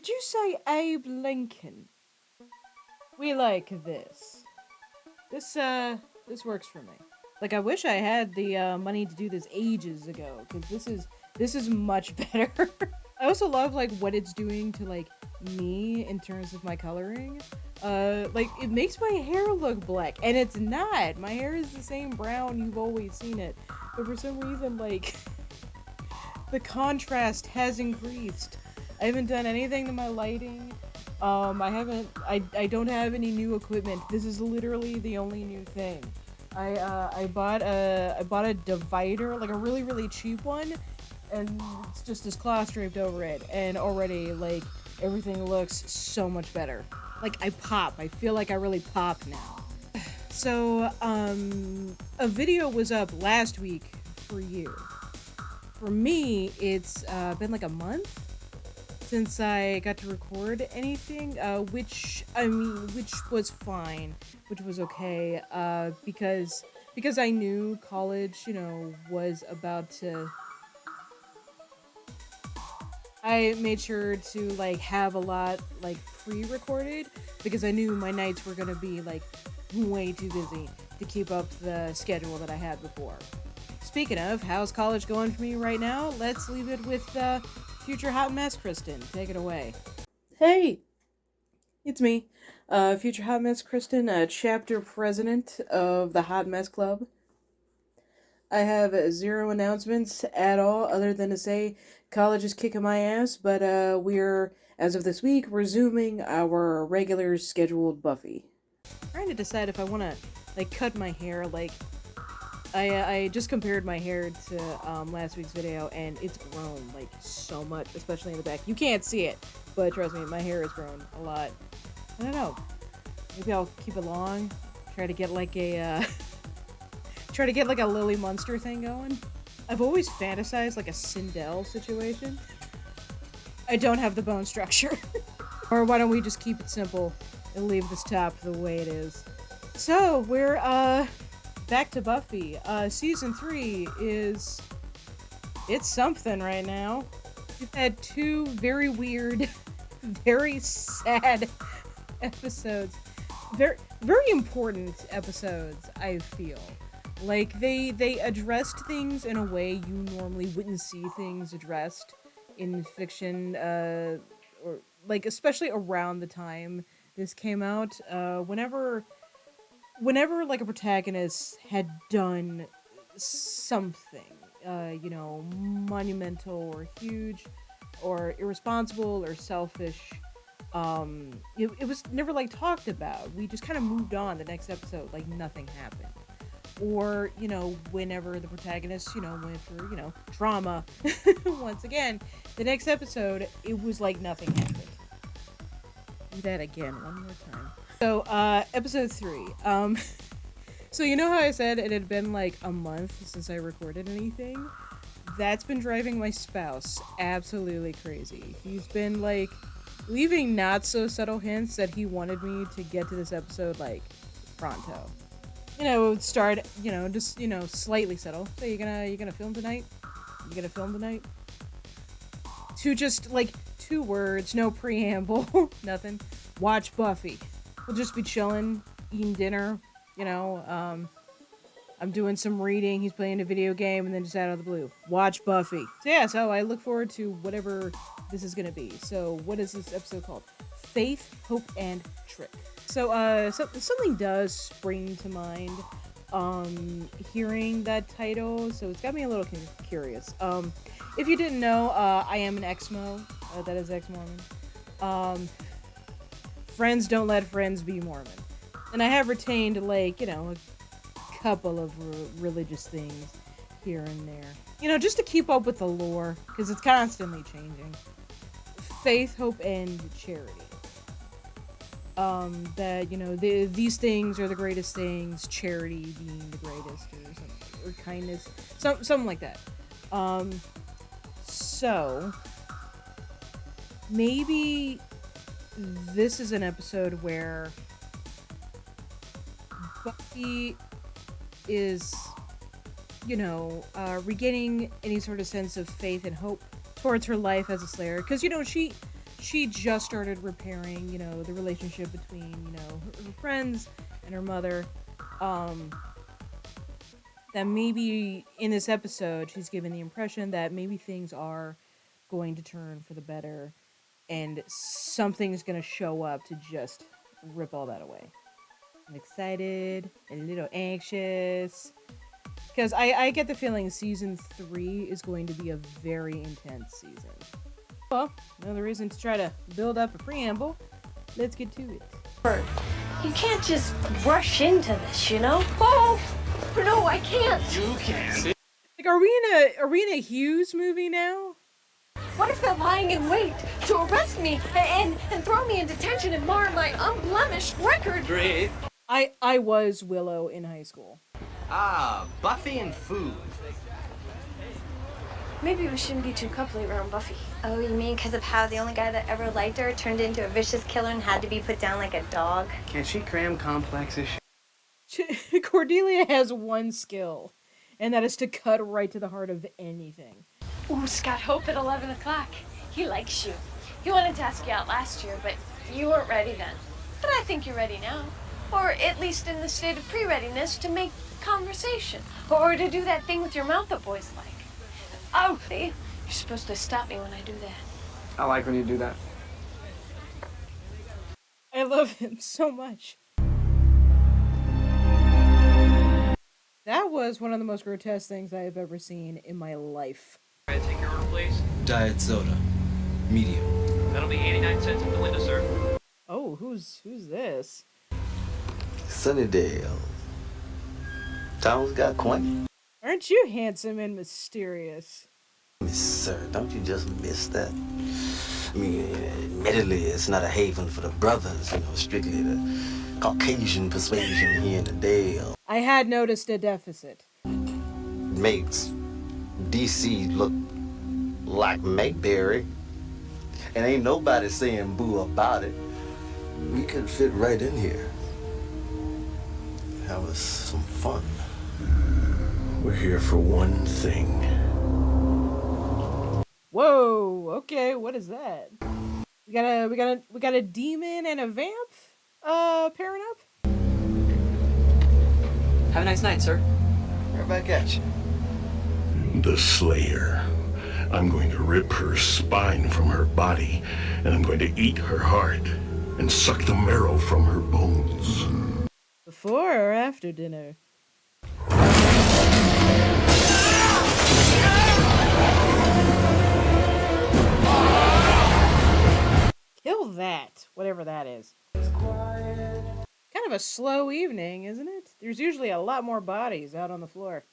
Did you say Abe Lincoln? We like this. This works for me. Like, I wish I had the money to do this ages ago, because this is much better. I also love like what it's doing to like me in terms of my coloring. Like it makes my hair look black, and it's not. My hair is the same brown you've always seen it, but for some reason, like the contrast has increased. I haven't done anything to my lighting. I don't have any new equipment. This is literally the only new thing. I bought a divider, like a really cheap one, and it's just this cloth draped over it, and already like everything looks so much better. Like I pop. I feel like I really pop now. So a video was up last week for you. For me, it's been like a month since I got to record anything, which was fine, which was okay, because I knew college, was about to. I made sure to like have a lot like pre-recorded because I knew my nights were gonna be like way too busy to keep up the schedule that I had before. Speaking of, how's college going for me right now? Let's leave it with future hot mess Kristen. Take it away. Hey, it's me, future hot mess Kristen, chapter president of the Hot Mess Club. I have zero announcements at all other than to say college is kicking my ass, but we're, as of this week, resuming our regular scheduled Buffy. I'm trying to decide if I want to, like, cut my hair, like, I just compared my hair to last week's video, and it's grown, like, so much, especially in the back. You can't see it, but trust me, my hair has grown a lot. I don't know. Maybe I'll keep it long, try to get, like, a Lily Munster thing going. I've always fantasized like a Sindel situation. I don't have the bone structure. Or why don't we just keep it simple and leave this top the way it is. So, we're back to Buffy. Season 3 is... it's something right now. We've had 2 very weird, very sad episodes. Very important episodes, I feel. Like, they addressed things in a way you normally wouldn't see things addressed in fiction, or, like, especially around the time this came out. Whenever, like, a protagonist had done something, monumental or huge, or irresponsible or selfish, it was never, like, talked about. We just kind of moved on the next episode, like nothing happened. Or, whenever the protagonist, went through, trauma, once again, the next episode, it was like nothing happened. Do that again, one more time. So, episode 3. So you know how I said it had been like a month since I recorded anything? That's been driving my spouse absolutely crazy. He's been, like, leaving not so subtle hints that he wanted me to get to this episode, like, pronto. Start, just, slightly subtle. So you're gonna film tonight? You gonna film tonight? To just, like, 2 words, no preamble, nothing. Watch Buffy. We'll just be chilling, eating dinner, I'm doing some reading, he's playing a video game, and then just out of the blue, watch Buffy. So yeah, so I look forward to whatever this is gonna be. So what is this episode called? Faith, Hope, and Trick. So, something does spring to mind, hearing that title, so it's got me a little curious. If you didn't know, I am an ex-Mo, that is ex-Mormon. Friends don't let friends be Mormon. And I have retained, like, a couple of religious things here and there. Just to keep up with the lore, because it's constantly changing. Faith, hope, and charity. That, these things are the greatest things, charity being the greatest, or something, or kindness, something like that. So, maybe this is an episode where Buffy is, regaining any sort of sense of faith and hope towards her life as a Slayer, because, she she just started repairing, you know, the relationship between, you know, her friends and her mother. Um, that maybe in this episode she's given the impression that maybe things are going to turn for the better and something's gonna show up to just rip all that away. I'm excited, a little anxious, because I get the feeling season 3 is going to be a very intense season. Well, another reason to try to build up a preamble. Let's get to it. You can't just rush into this, you know? Oh, no, I can't. You can. Like, are we in a Hughes movie now? What if they're lying in wait to arrest me and throw me in detention and mar my unblemished record? Great. I was Willow in high school. Ah, Buffy and food. Maybe we shouldn't be too coupley around Buffy. Oh, you mean because of how the only guy that ever liked her turned into a vicious killer and had to be put down like a dog? Can she cram complex issues? Cordelia has one skill, and that is to cut right to the heart of anything. Ooh, Scott Hope at 11 o'clock. He likes you. He wanted to ask you out last year, but you weren't ready then. But I think you're ready now. Or at least in the state of pre-readiness to make conversation. Or to do that thing with your mouth that boys like. Oh, see? You're supposed to stop me when I do that. I like when you do that. I love him so much. That was one of the most grotesque things I have ever seen in my life. Can I take your order, please? Diet soda. Medium. That'll be 89 cents at the window, sir. Oh, who's this? Sunnydale. Town's got quaint. Aren't you handsome and mysterious? Miss Sir, don't you just miss that? I mean, admittedly, it's not a haven for the brothers, you know, strictly the Caucasian persuasion here in the Dale. I had noticed a deficit. Makes DC look like Mayberry. And ain't nobody saying boo about it. We could fit right in here. That was some fun. We're here for one thing. Whoa, okay, what is that? We got a demon and a vamp pairing up? Have a nice night, sir. Right back at you. The Slayer. I'm going to rip her spine from her body, and I'm going to eat her heart and suck the marrow from her bones. Before or after dinner? Kill that, whatever that is. Kind of a slow evening, isn't it? There's usually a lot more bodies out on the floor.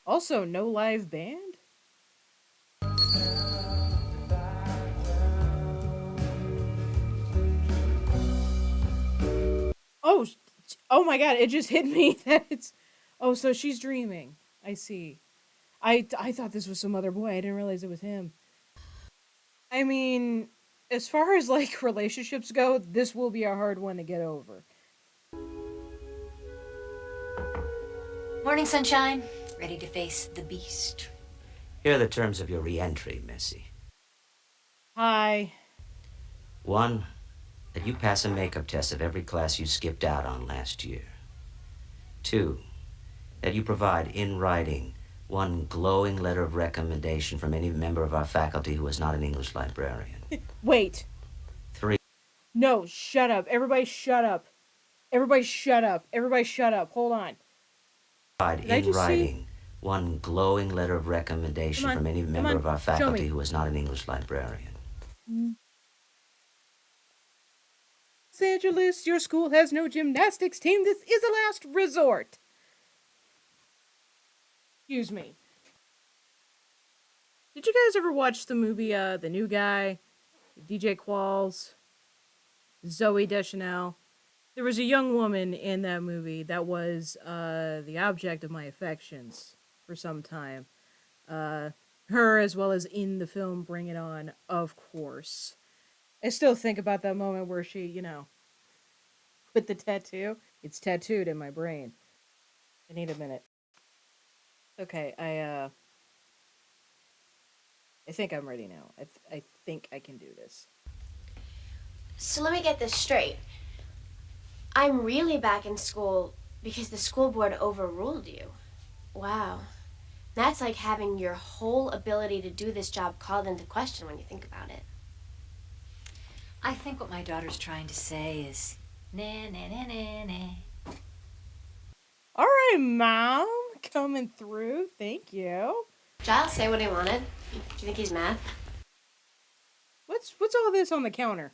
Also, no live band? Oh my god, it just hit me that it's... Oh, so she's dreaming. I see. I thought this was some other boy. I didn't realize it was him. I mean, as far as, like, relationships go, this will be a hard one to get over. Morning, sunshine. Ready to face the beast? Here are the terms of your re-entry, Missy. Hi. 1, that you pass a makeup test of every class you skipped out on last year. 2, that you provide in writing one glowing letter of recommendation from any member of our faculty who is not an English librarian. Wait. 3. No, shut up. Everybody shut up. Everybody shut up. Everybody shut up. Hold on. Provide in writing one glowing letter of recommendation from any member of our faculty who is not an English librarian. Los Angeles, your school has no gymnastics team. This is a last resort. Excuse me. Did you guys ever watch the movie, The New Guy? DJ Qualls? Zooey Deschanel? There was a young woman in that movie that was, the object of my affections for some time. Her, as well as in the film Bring It On, of course. I still think about that moment where she, you know, with the tattoo. It's tattooed in my brain. I need a minute. Okay, I think I'm ready now. I think I can do this. So let me get this straight. I'm really back in school because the school board overruled you. Wow. That's like having your whole ability to do this job called into question when you think about it. I think what my daughter's trying to say is, nah, nah, nah, nah, nah. All right, Mom. Coming through. Thank you. Giles say what he wanted. Do you think he's mad? What's all this on the counter?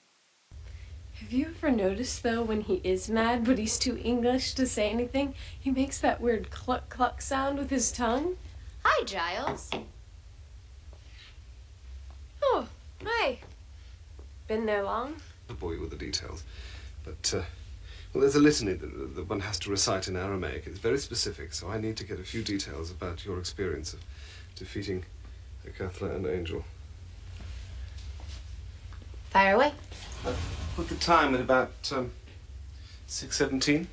Have you ever noticed, though, when he is mad, but he's too English to say anything, he makes that weird cluck cluck sound with his tongue? Hi, Giles. Oh, hi. Been there long? I'll bore you with the details. But, well, there's a litany that one has to recite in Aramaic. It's very specific, so I need to get a few details about your experience of defeating Akathla and Angel. Fire away. Put the time at about 6:17,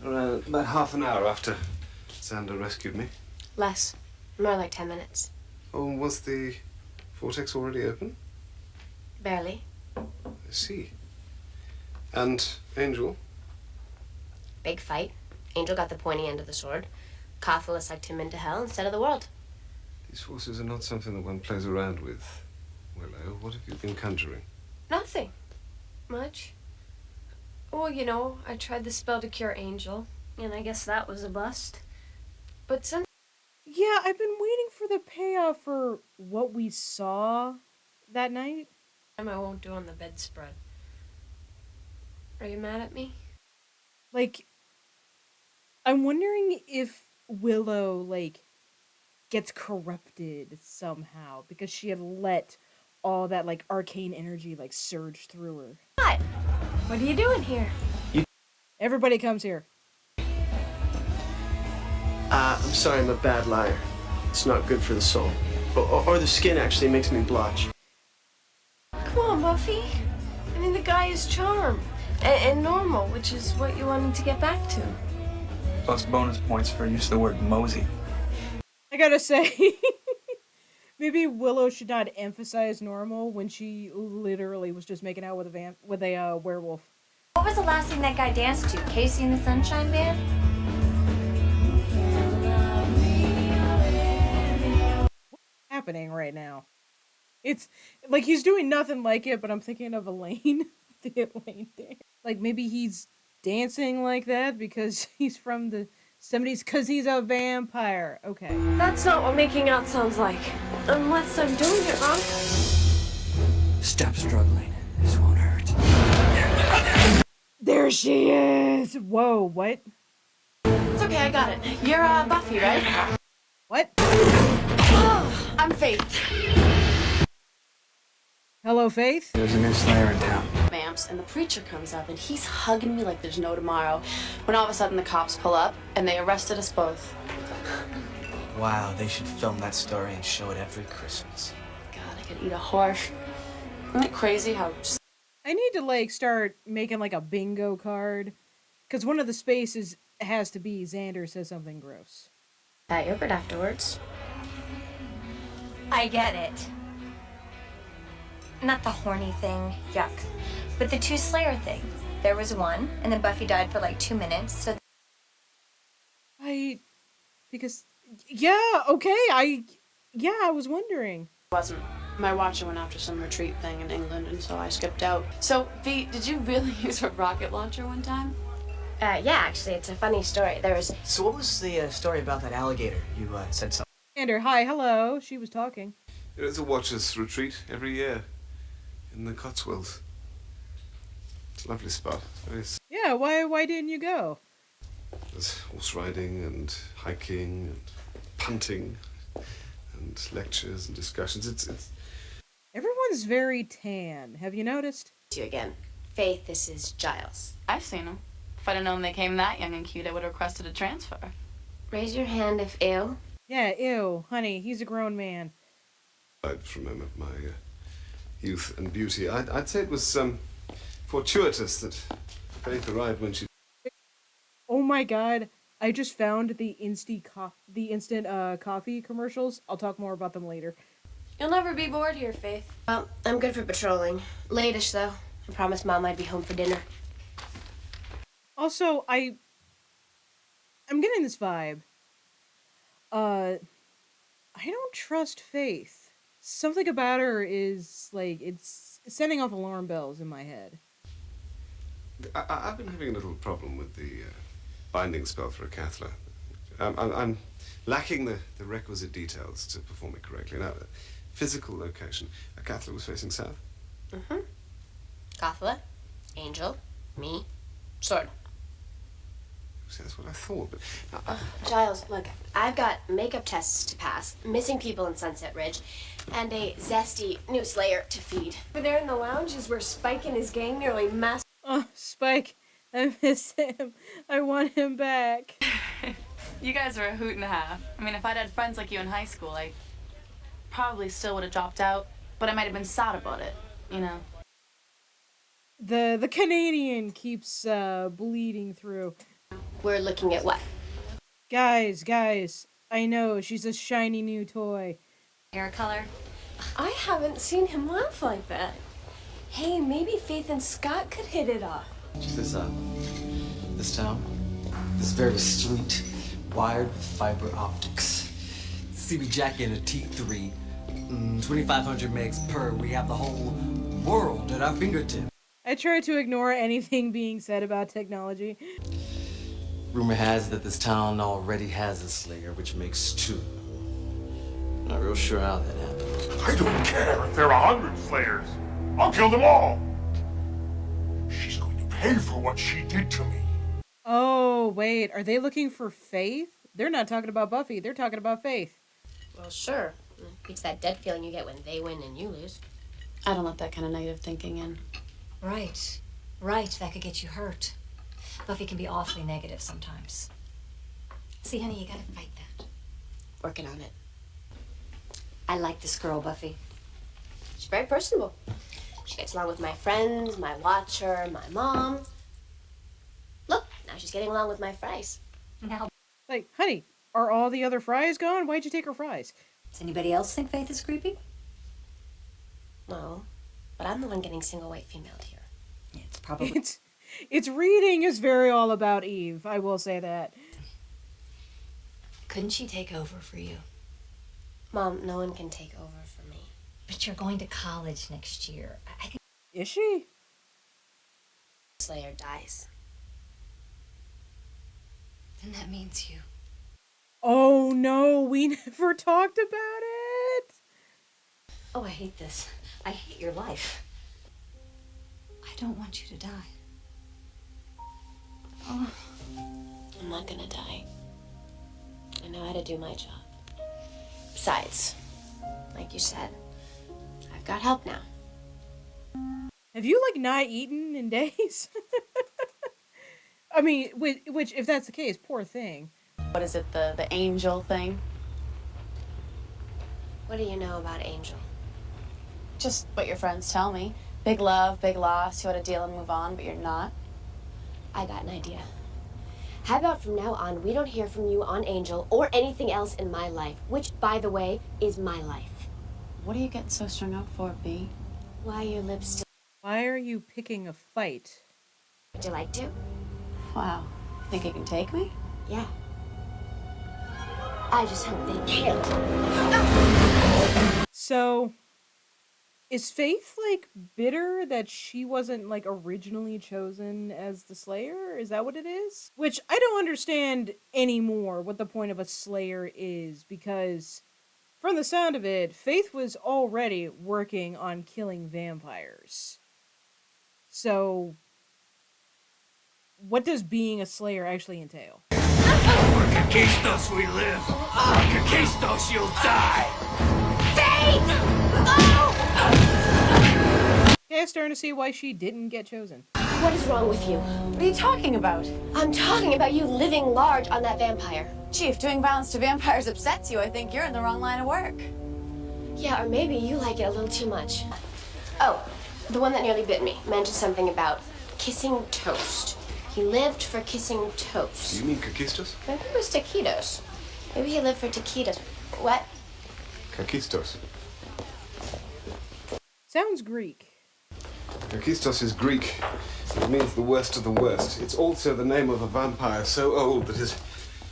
around about half an hour after Xander rescued me. Less. More like 10 minutes. Oh, was the vortex already open? Barely. I see. And Angel? Big fight. Angel got the pointy end of the sword. Kathla sucked him into hell instead of the world. These forces are not something that one plays around with. Willow, what have you been conjuring? Nothing. Much. Well, you know, I tried the spell to cure Angel, and I guess that was a bust. But some... Yeah, I've been waiting for the payoff for what we saw that night. I won't do on the bedspread. Are you mad at me? Like, I'm wondering if Willow, like, gets corrupted somehow because she had let all that, like, arcane energy, like, surge through her. What? What are you doing here? Everybody comes here. I'm sorry, I'm a bad liar. It's not good for the soul. Or the skin actually makes me blotch. Come on, Buffy. I mean, the guy is charmed. And normal, which is what you wanted to get back to. Plus bonus points for use of the word mosey. I gotta say, maybe Willow should not emphasize normal when she literally was just making out with a werewolf. What was the last thing that guy danced to? Casey and the Sunshine Band? Happening right now. It's like he's doing nothing like it, but I'm thinking of Elaine. The Elaine dance. Like maybe he's dancing like that because he's from the 70s because he's a vampire. Okay. That's not what making out sounds like. Unless I'm doing it wrong. Stop struggling. This won't hurt. There she is! Whoa, what? It's okay, I got it. You're Buffy, right? What? Oh, I'm Faith. Hello, Faith? There's a new Slayer in town. Vamps, and the preacher comes up and he's hugging me like there's no tomorrow when all of a sudden the cops pull up and they arrested us both. Wow, they should film that story and show it every Christmas. God, I could eat a horse. Isn't it crazy how... I need to like start making like a bingo card because one of the spaces has to be Xander says something gross. That yogurt afterwards. I get it. Not the horny thing, yuck. But the two Slayer thing. There was one, and then Buffy died for like 2 minutes, so... Because, yeah, okay, I was wondering. Wasn't. My watcher went after some retreat thing in England, and so I skipped out. So, V, did you really use a rocket launcher one time? Yeah, actually, it's a funny story. There was... So what was the story about that alligator? You said something. Xander, hi, hello. She was talking. There's a watcher's retreat every year in the Cotswolds. It's a lovely spot. Yeah, why didn't you go? There's horse riding and hiking and punting and lectures and discussions. It's Everyone's very tan. Have you noticed? You again. Faith, this is Giles. I've seen them. If I'd have known they came that young and cute, I would have requested a transfer. Raise your hand if ill. Yeah, ew, honey, he's a grown man. I'd remember my youth and beauty. I'd say it was fortuitous that Faith arrived when she... Oh my god, I just found the instant coffee commercials. I'll talk more about them later. You'll never be bored here, Faith. Well, I'm good for patrolling. Late-ish, though. I promised Mom I'd be home for dinner. Also, I'm getting this vibe. I don't trust Faith. Something about her is, like, it's sending off alarm bells in my head. I've been having a little problem with the binding spell for a Cathler. I'm lacking the requisite details to perform it correctly. Now, physical location. A Cathler was facing south. Mm-hmm. Gothla, Angel, me, Sword. See, that's what I thought, but... Giles, look, I've got makeup tests to pass, missing people in Sunset Ridge, and a zesty new Slayer to feed. Over there in the lounge is where Spike and his gang nearly massacred. Oh, Spike, I miss him. I want him back. You guys are a hoot and a half. I mean, if I'd had friends like you in high school, I probably still would have dropped out, but I might have been sad about it, you know? The Canadian keeps bleeding through. We're looking at what? Guys, I know, she's a shiny new toy. Hair color? I haven't seen him laugh like that. Hey, maybe Faith and Scott could hit it off. This town, this very street, wired with fiber optics. CB Jack in a T3, 2,500 megs per. We have the whole world at our fingertips. I try to ignore anything being said about technology. Rumor has that this town already has a Slayer, which makes 2. Not real sure how that happened. I don't care if there are 100 Slayers. I'll kill them all. She's going to pay for what she did to me. Oh, wait, are they looking for Faith? They're not talking about Buffy, they're talking about Faith. Well, sure. It's that dead feeling you get when they win and you lose. I don't let that kind of negative thinking in. Right. That could get you hurt. Buffy can be awfully negative sometimes. See, honey, you gotta fight that. Working on it. I like this girl, Buffy. She's very personable. She gets along with my friends, my watcher, my mom. Look, now she's getting along with my fries. Now, Like, honey, are all the other fries gone? Why'd you take her fries? does anybody else think Faith is creepy? No, but I'm the one getting single white female here. Yeah, it's probably... Its reading is very all about Eve, I will say that. Couldn't she take over for you? Mom, no one can take over for me. But you're going to college next year. I think... Is she? Slayer dies. Then that means you. Oh no, we never talked about it! Oh, I hate this. I hate your life. I don't want you to die. Oh. I'm not gonna die. I know how to do my job. Besides, like you said, I've got help now. Have you, like, not eaten in days? I mean, which, if that's the case, poor thing. What is it, the angel thing? What do you know about Angel? Just what your friends tell me. Big love, big loss, you ought to deal and move on, but you're not. I got an idea. How about from now on, we don't hear from you on Angel or anything else in my life, which, by the way, is my life. What are you getting so strung up for, B? Why are your lips still... Why are you picking a fight? Would you like to? Wow. Think you can take me? Yeah. I just hope they can. So, is Faith, like, bitter that she wasn't, like, originally chosen as the Slayer? Is that what it is? Which, I don't understand anymore what the point of a Slayer is, because, from the sound of it, Faith was already working on killing vampires. So, what does being a Slayer actually entail? For Conquistos we live. For Conquistos you'll die. Yeah, I'm starting to see why she didn't get chosen. What is wrong with you? What are you talking about? I'm talking about you living large on that vampire. Gee, if doing violence to vampires upsets you, I think you're in the wrong line of work. Yeah, or maybe you like it a little too much. Oh, the one that nearly bit me mentioned something about kissing toast. He lived for kissing toast. Do you mean Conquistos? Maybe it was taquitos. Maybe he lived for taquitos. What? Conquistos. Sounds Greek. Kakistos is Greek. It means the worst of the worst. It's also the name of a vampire so old that his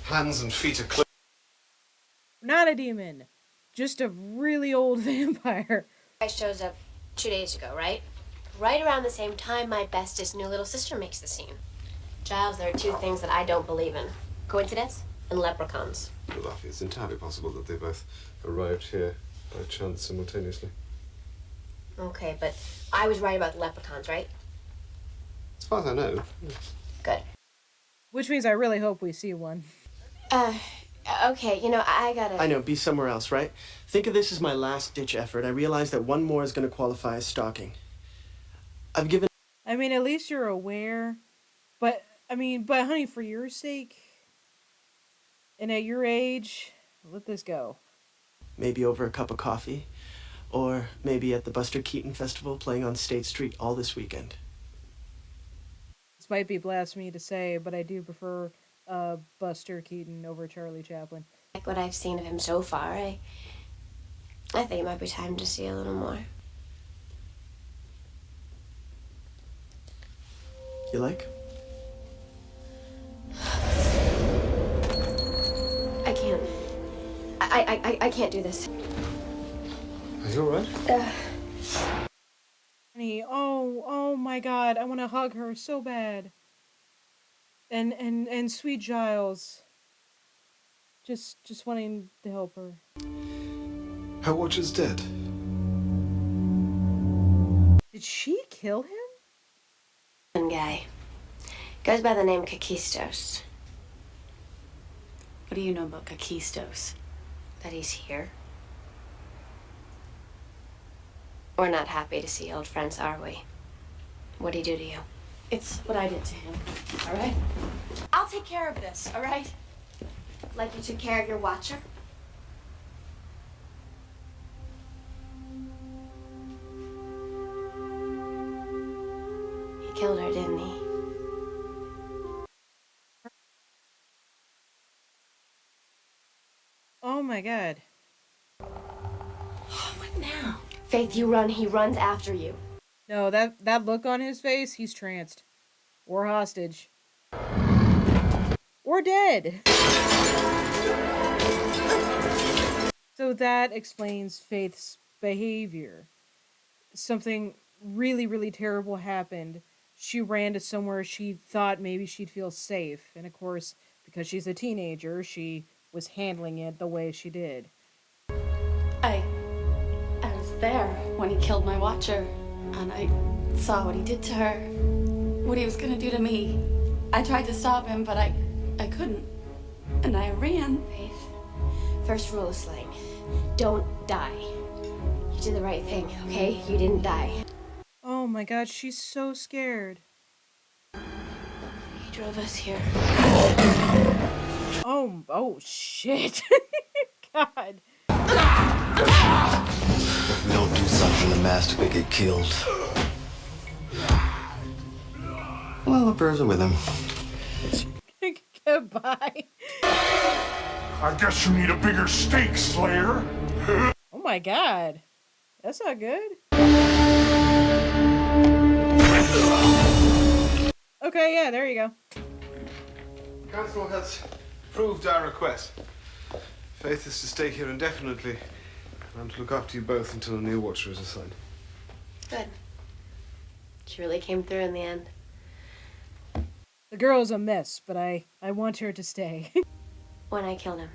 hands and feet are closed. Not a demon. Just a really old vampire. Guy shows up 2 days ago, right? Right around the same time my bestest new little sister makes the scene. Giles, there are two things that I don't believe in. Coincidence and leprechauns. Well, Buffy, it's entirely possible that they both arrived here by chance simultaneously. Okay, but I was right about the leprechauns, right? As far as I know. Good. Which means I really hope we see one. Okay, you know, I gotta... I know, be somewhere else, right? Think of this as my last-ditch effort. I realize that one more is going to qualify as stalking. I've given... I mean, at least you're aware. But honey, for your sake, and at your age, let this go. Maybe over a cup of coffee, or maybe at the Buster Keaton Festival playing on State Street all this weekend. This might be blasphemy to say, but I do prefer Buster Keaton over Charlie Chaplin. Like what I've seen of him so far, I think it might be time to see a little more. You like? I can't. I can't do this. Are you alright? Honey, oh my God, I want to hug her so bad. And sweet Giles. Just wanting to help her. Her watcher's dead. Did she kill him? One guy. Goes by the name Kakistos. What do you know about Kakistos? That he's here. We're not happy to see old friends, are we? What'd he do to you? It's what I did to him, all right? I'll take care of this, all right? Like you took care of your watcher? He killed her, didn't he? Oh my God. What now? Faith, you run. He runs after you. No, that look on his face, he's tranced. Or hostage. Or dead. So that explains Faith's behavior. Something really, really terrible happened. She ran to somewhere she thought maybe she'd feel safe. And of course, because she's a teenager, she was handling it the way she did. I was there when he killed my watcher, and I saw what he did to her, what he was gonna do to me. I tried to stop him, but I couldn't, and I ran. Faith, first rule of slaying. Don't die. You did the right thing, okay? You didn't die. Oh my God, she's so scared. He drove us here. Oh shit. God. If we don't do something, the master could get killed. Well, what birds are with him? Goodbye. I guess you need a bigger steak, Slayer. Oh my God. That's not good. Okay, yeah, there you go. Council has approved our request. Faith is to stay here indefinitely, and I'm to look after you both until a new watcher is assigned. Good. She really came through in the end. The girl's a mess, but I want her to stay. When I killed him,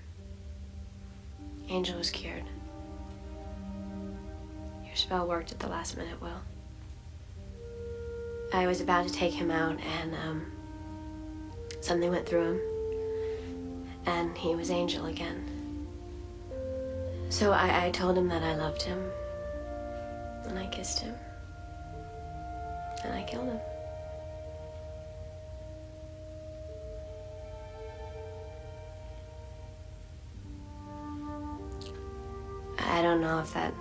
Angel was cured. Your spell worked at the last minute, Will. I was about to take him out, and something went through him, and he was Angel again. So I told him that I loved him, and I kissed him, and I killed him. I don't know if that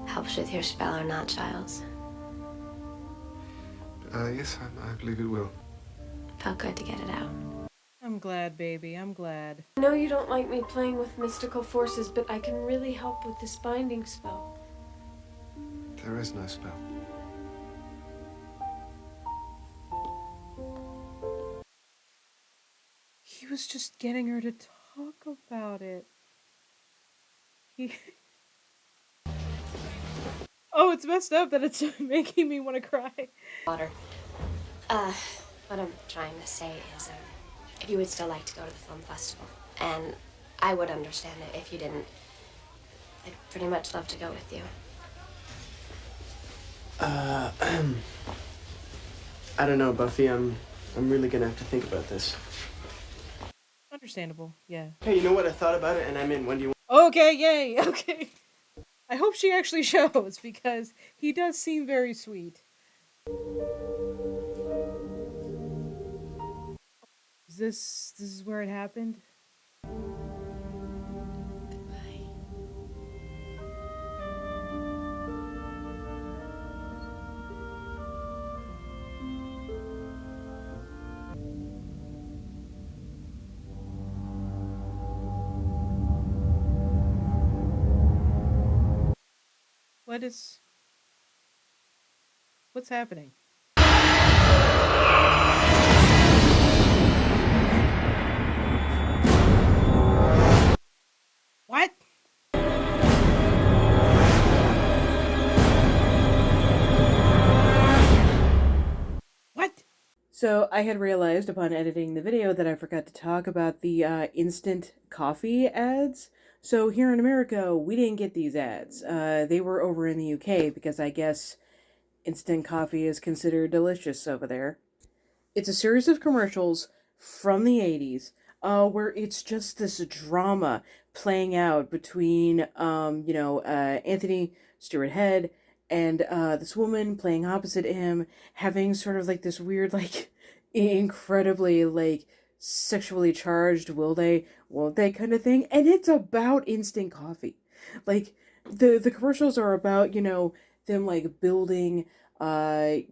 helps with your spell or not, Giles. Yes, I believe it will. Felt good to get it out. I'm glad, baby. I'm glad. I know you don't like me playing with mystical forces, but I can really help with this binding spell. There is no spell. He was just getting her to talk about it. He... Oh, it's messed up that it's making me want to cry. Water. What I'm trying to say is, if you would still like to go to the film festival, and I would understand it if you didn't, I'd pretty much love to go with you. I don't know, Buffy. I'm really gonna have to think about this. Understandable, yeah. Hey, you know what? I thought about it, and I'm in. When do you Okay, yay, okay. I hope she actually shows, because he does seem very sweet. This is where it happened? What's happening? What? What? So I had realized upon editing the video that I forgot to talk about the instant coffee ads. So here in America, we didn't get these ads. They were over in the UK because I guess instant coffee is considered delicious over there. It's a series of commercials from the 80s where it's just this drama playing out between, Anthony Stewart Head and this woman playing opposite him, having sort of like this weird, like, incredibly, like, sexually charged will they, won't they kind of thing. And it's about instant coffee. Like, the commercials are about, them, like, building a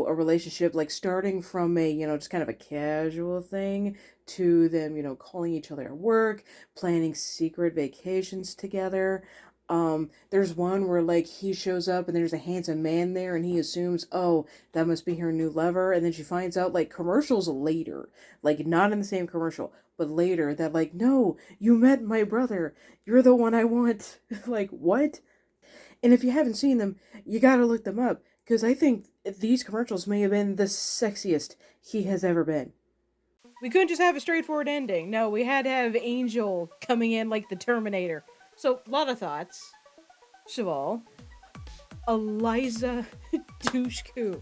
relationship, like starting from a, just kind of a casual thing to them, calling each other at work, planning secret vacations together. There's one where like he shows up and there's a handsome man there and he assumes, oh, that must be her new lover. And then she finds out like commercials later, like not in the same commercial, but later that like, no, you met my brother. You're the one I want. Like, what? And if you haven't seen them, you gotta look them up. Because I think these commercials may have been the sexiest he has ever been. We couldn't just have a straightforward ending. No, we had to have Angel coming in like the Terminator. So, a lot of thoughts. First of all, ELIZA DUSHKU.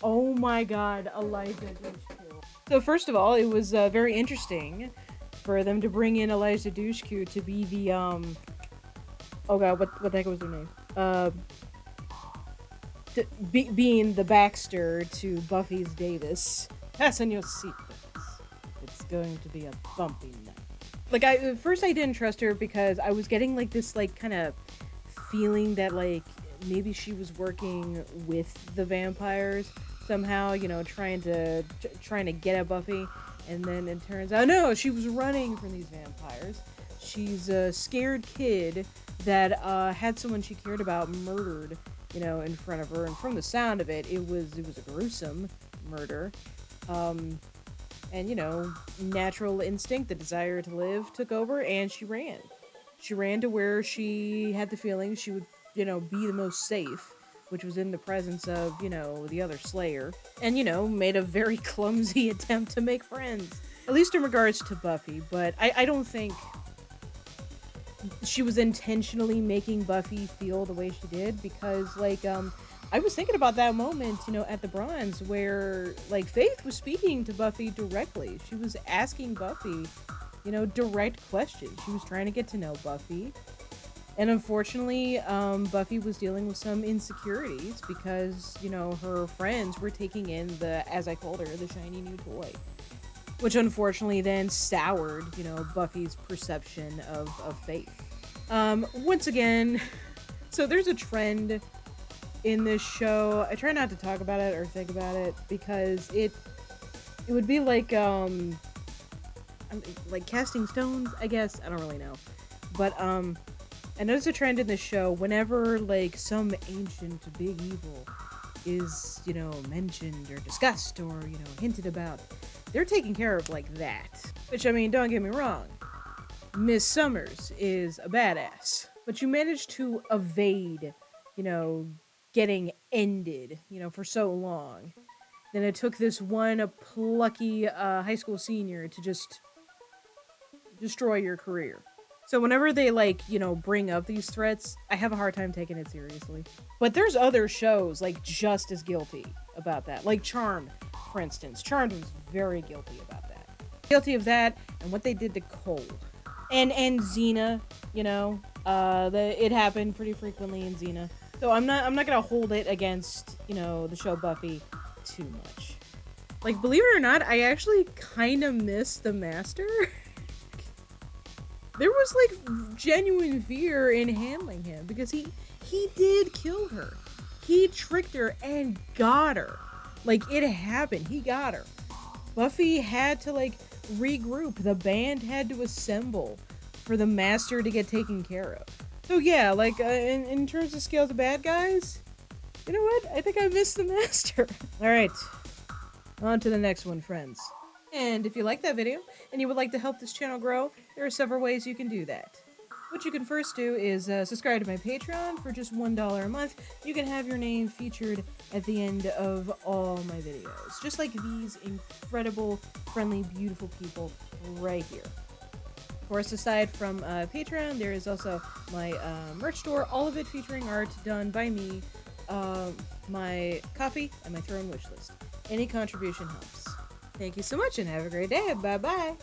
Oh my god, ELIZA DUSHKU. So first of all, it was very interesting for them to bring in ELIZA DUSHKU to be the, oh god, what the heck was her name? Being the Baxter to Buffy's Davis. Fasten your seatbelts. It's going to be a bumpy night. Like, at first I didn't trust her because I was getting, like, this, like, kind of feeling that, like, maybe she was working with the vampires somehow, trying to get at Buffy. And then it turns out, no, she was running from these vampires. She's a scared kid that had someone she cared about murdered, in front of her. And from the sound of it, it was a gruesome murder. And, natural instinct, the desire to live took over, and she ran. She ran to where she had the feeling she would, be the most safe, which was in the presence of, the other Slayer. And, made a very clumsy attempt to make friends. At least in regards to Buffy, but I don't think she was intentionally making Buffy feel the way she did, because, like, I was thinking about that moment, at the Bronze, where, like, Faith was speaking to Buffy directly. She was asking Buffy, direct questions. She was trying to get to know Buffy. And unfortunately, Buffy was dealing with some insecurities because, her friends were taking in as I called her, the shiny new toy. Which unfortunately then soured, Buffy's perception of Faith. Once again, so there's a trend in this show. I try not to talk about it or think about it because it would be like casting stones, I guess. I don't really know. But I notice a trend in the show whenever like some ancient big evil is, you know, mentioned or discussed or, you know, hinted about, they're taken care of like that. Which, I mean, don't get me wrong, Miss Summers is a badass, but you managed to evade, you know, getting ended, you know, for so long. Then it took this one plucky high school senior to just destroy your career. So whenever they, like, you know, bring up these threats, I have a hard time taking it seriously. But there's other shows, like, just as guilty about that. Like Charmed, for instance. Charmed was very guilty about that. Guilty of that and what they did to Cole. And Xena, you know, it happened pretty frequently in Xena. So I'm not gonna hold it against, you know, the show Buffy too much. Like, believe it or not, I actually kind of miss the Master. There was like genuine fear in handling him because he did kill her. He tricked her and got her. Like, it happened. He got her. Buffy had to like regroup. The band had to assemble for the Master to get taken care of. So yeah, like in terms of scale to bad guys, you know what? I think I missed the Master. All right, on to the next one, friends. And if you like that video and you would like to help this channel grow, there are several ways you can do that. What you can first do is subscribe to my Patreon for just $1 a month. You can have your name featured at the end of all my videos, just like these incredible, friendly, beautiful people right here. Of course, aside from Patreon, there is also my merch store, all of it featuring art done by me, my coffee, and my throne wish list. Any contribution helps. Thank you so much and have a great day. Bye-bye.